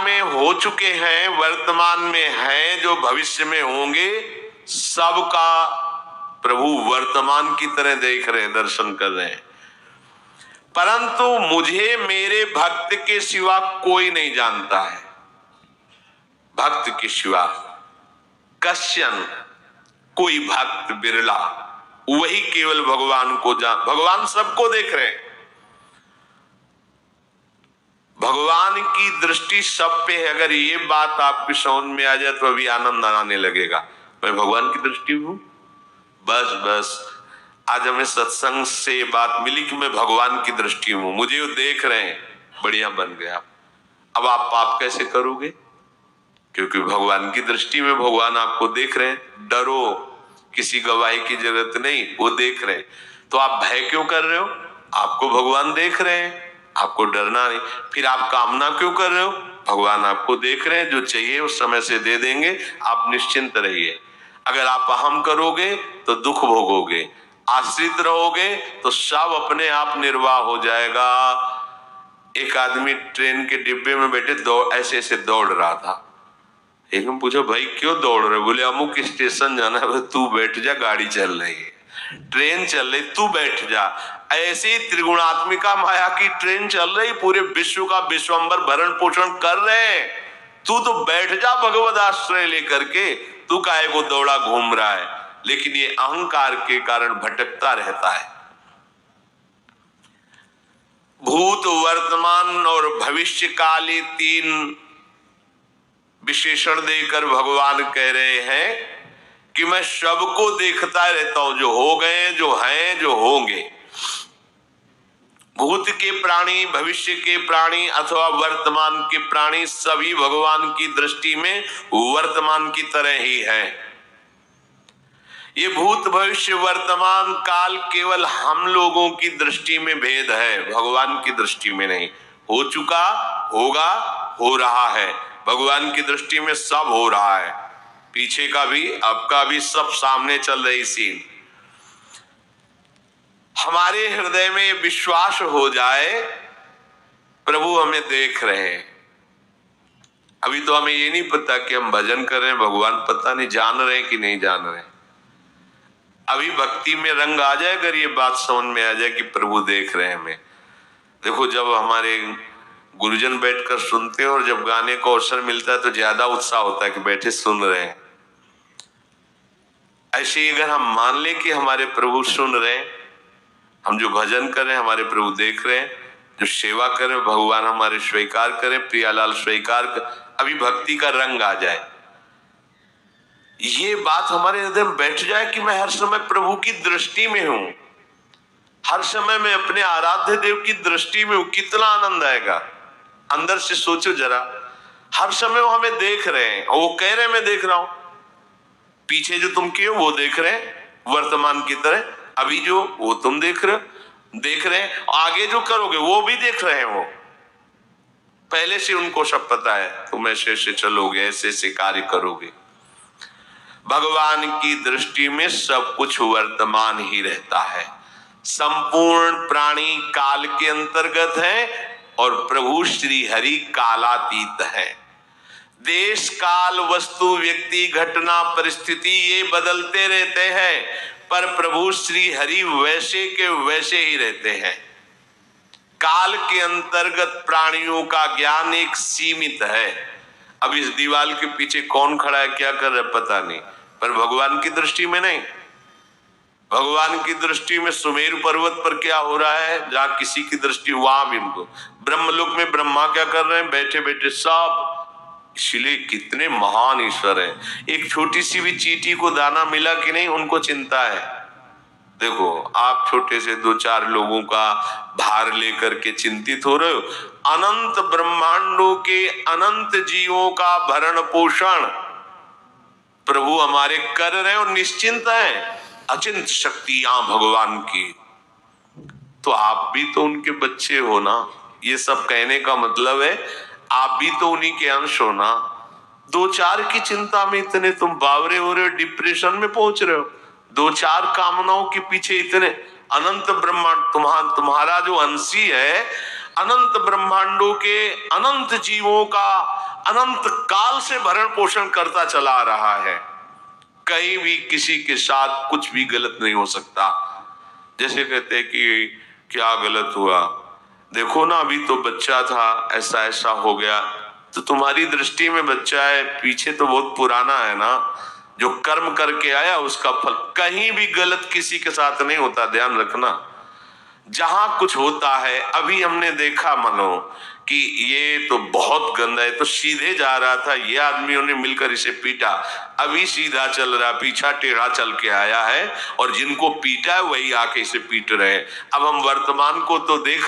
में हो चुके हैं, वर्तमान में हैं, जो भविष्य में होंगे, सबका प्रभु वर्तमान की तरह देख रहे हैं, दर्शन कर रहे हैं। परंतु मुझे मेरे भक्त के सिवा कोई नहीं जानता है। भक्त के सिवा कश्यन, कोई भक्त बिरला, वही केवल भगवान को भगवान सबको देख रहे हैं। भगवान की दृष्टि सब पे है। अगर ये बात आपकी समझ में आ जाए तो अभी आनंद आने लगेगा। मैं भगवान की दृष्टि हूं, बस बस। आज हमें सत्संग से ये बात मिली कि मैं भगवान की दृष्टि हूं, मुझे वो देख रहे हैं, बढ़िया बन गया। अब आप पाप कैसे करोगे? क्योंकि भगवान की दृष्टि में भगवान आपको देख रहे हैं। डरो, किसी गवाही की जरूरत नहीं, वो देख रहे हैं। तो आप भय क्यों कर रहे हो? आपको भगवान देख रहे हैं, आपको डरना नहीं। फिर आप कामना क्यों कर रहे हो? भगवान आपको देख रहे हैं, जो चाहिए उस समय से दे देंगे, आप निश्चिंत रहिए। अगर आप अहम करोगे तो दुख भोगोगे, आश्रित रहोगे तो सब अपने आप निर्वाह हो जाएगा। एक आदमी ट्रेन के डिब्बे में बैठे ऐसे ऐसे दौड़ रहा था। एक ने पूछा, भाई क्यों दौड़ रहे? बोले अमुक स्टेशन जाना है। तू बैठ जा, गाड़ी चल रही है, ट्रेन चल रही, तू बैठ जा। ऐसी त्रिगुणात्मिका माया की ट्रेन चल रही, पूरे विश्व का विश्वंबर भरण पोषण कर रहे हैं, तू तो बैठ जा भगवद आश्रय लेकर के। तू काहे को दौड़ा घूम रहा है? लेकिन ये अहंकार के कारण भटकता रहता है। भूत, वर्तमान और भविष्य काल, ये तीन विशेषण देकर भगवान कह रहे हैं कि मैं सबको देखता रहता हूं, जो हो गए, जो हैं, जो होंगे। भूत के प्राणी, भविष्य के प्राणी अथवा वर्तमान के प्राणी सभी भगवान की दृष्टि में वर्तमान की तरह ही हैं। ये भूत, भविष्य, वर्तमान काल केवल हम लोगों की दृष्टि में भेद है, भगवान की दृष्टि में नहीं। हो चुका, होगा, हो रहा है। भगवान की दृष्टि में सब हो रहा है, पीछे का भी, अब का भी, सब सामने चल रही सीन। हमारे हृदय में विश्वास हो जाए प्रभु हमें देख रहे हैं। अभी तो हमें ये नहीं पता कि हम भजन कर रहे हैं, भगवान पता नहीं जान रहे हैं कि नहीं जान रहे हैं। अभी भक्ति में रंग आ जाए, अगर ये बात समझ में आ जाए कि प्रभु देख रहे हैं हमें। देखो, जब हमारे गुरुजन बैठकर सुनते हैं और जब गाने को अवसर मिलता है तो ज्यादा उत्साह होता है कि बैठे सुन रहे हैं। ऐसे ही अगर हम मान लें कि हमारे प्रभु सुन रहे हैं, हम जो भजन कर रहे हैं हमारे प्रभु देख रहे हैं, जो सेवा करें भगवान हमारे स्वीकार करें, प्रियालाल स्वीकार कर, अभी भक्ति का रंग आ जाए, ये बात हमारे हृदय में बैठ जाए कि मैं हर समय प्रभु की दृष्टि में हूं, हर समय मैं अपने आराध्य देव की दृष्टि में हूं, कितना आनंद आएगा। अंदर से सोचो जरा, हर समय वो हमें देख रहे हैं और वो कह रहे हैं मैं देख रहा हूं। पीछे जो तुम किए हो वो देख रहे हैं वर्तमान की तरह, अभी जो वो तुम देख रहे हैं, आगे जो करोगे वो भी देख रहे हैं। वो पहले से उनको सब पता है, तुम ऐसे ऐसे चलोगे, ऐसे ऐसे कार्य करोगे। भगवान की दृष्टि में सब कुछ वर्तमान ही रहता है। संपूर्ण प्राणी काल के अंतर्गत है और प्रभु श्री हरि कालातीत है। देश, काल, वस्तु, व्यक्ति, घटना, परिस्थिति ये बदलते रहते हैं, पर प्रभु श्री हरि वैसे के वैसे ही रहते हैं। काल के अंतर्गत प्राणियों का ज्ञान एक सीमित है। अब इस दीवार के पीछे कौन खड़ा है, क्या कर रहा है, पता नहीं, पर भगवान की दृष्टि में नहीं। भगवान की दृष्टि में सुमेरु पर्वत पर क्या हो रहा है, जहां किसी की दृष्टि, वहां भी उनको। ब्रह्मलोक में ब्रह्मा क्या कर रहे हैं, बैठे बैठे सब। इसलिए कितने महान ईश्वर हैं। एक छोटी सी भी चींटी को दाना मिला कि नहीं, उनको चिंता है। देखो, आप छोटे से 2-4 लोगों का भार लेकर के चिंतित हो रहे हो, अनंत ब्रह्मांडों के अनंत जीवों का भरण पोषण प्रभु हमारे कर रहे हैं और निश्चिंत हैं। अचिंत शक्तियां भगवान की, तो आप भी तो उनके बच्चे हो ना। ये सब कहने का मतलब है आप भी तो उन्हीं के अंश हो ना। 2-4 की चिंता में इतने तुम बावरे हो रहे हो, डिप्रेशन में पहुंच रहे हो। 2-4 कामनाओं के पीछे इतने, अनंत ब्रह्मांड तुम्हारा जो अंशी है, अनंत ब्रह्मांडों के अनंत जीवों का अनंत काल से भरण पोषण करता चला आ रहा है। कहीं भी किसी के साथ कुछ भी गलत नहीं हो सकता। जैसे कहते हैं कि क्या गलत हुआ, देखो ना अभी तो बच्चा था, ऐसा ऐसा हो गया, तो तुम्हारी दृष्टि में बच्चा है, पीछे तो बहुत पुराना है ना, जो कर्म करके आया उसका फल। कहीं भी गलत किसी के साथ नहीं होता, ध्यान रखना। जहां कुछ होता है, अभी हमने देखा मानो कि ये तो बहुत गंदा है, तो सीधे जा रहा था, ये आदमियों ने मिलकर इसे पीटा, अभी सीधा चल रहा, पीछा टेढ़ा चल के आया है, और जिनको पीटा है वही आके इसे पीट रहे हैं। अब हम वर्तमान को तो देख